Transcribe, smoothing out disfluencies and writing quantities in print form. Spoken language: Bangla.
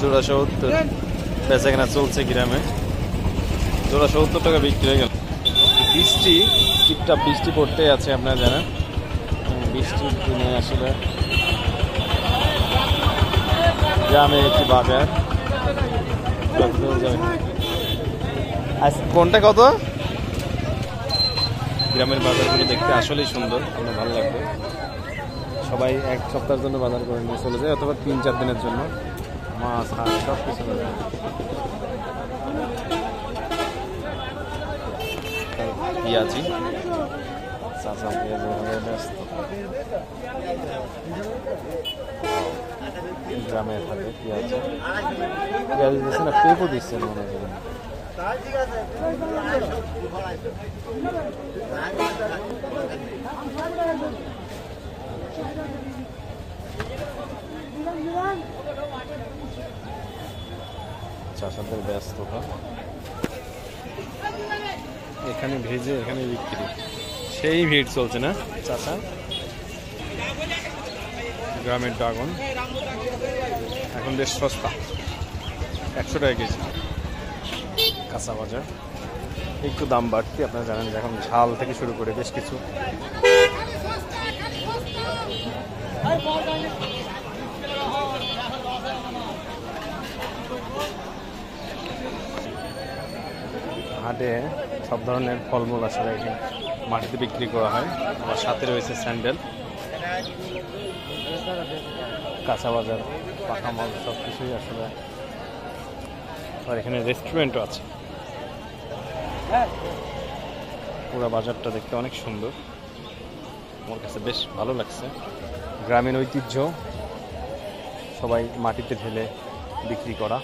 জোড়া 70, বেচা কেনা চলছে গ্রামে। জোড়া 70 টাকা বিক্রি হয়ে গেল। বৃষ্টি টিপটাপ বৃষ্টি পড়তে আছে, আপনারা জানেন। বৃষ্টির দিনে আসলে গ্রামে একটি বাজার। কোনটা কত? গ্রামের বাজারগুলো দেখতে আসলেই সুন্দর, আমার ভালো লাগবে। সবাই এক সপ্তাহের জন্য বাজার করে নিয়ে চলে যায়, অথবা 3-4 দিনের জন্য। মাছ, হাঁস সব কিছু পেঁয়াজি, চাচা পেঁয়াজি ব্যস্ত। গ্রামে থাকে পেঁয়াজি, পেঁয়াজি দিচ্ছে না, পেঁপও দিচ্ছে না মনে করেন। চাষাদের ব্যস্ততা, এখানে ভেজে এখানে বিক্রি, সেই ভিড় চলছে না চাষা। গ্রামের ড্রাগন এখন বেশ সস্তা, 100 টাকা কেজি। কাঁচা বাজার একটু দাম বাড়তি, আপনারা জানেন যে এখন ঝাল থেকে শুরু করে বেশ কিছু। হাটে সব ধরনের ফলমূল আসলে এখানে মাটিতে বিক্রি করা হয়। আমার সাথে রয়েছে স্যান্ডেল, কাঁচা বাজার, পাকা মাল সব কিছুই আসলে। আর এখানে রেস্টুরেন্টও আছে। পুরো বাজারটা দেখতে অনেক সুন্দর, আমার কাছে বেশ ভালো লাগছে। গ্রামীণ ঐতিহ্য সবাই মাটিতে ঢেলে বিক্রি করা।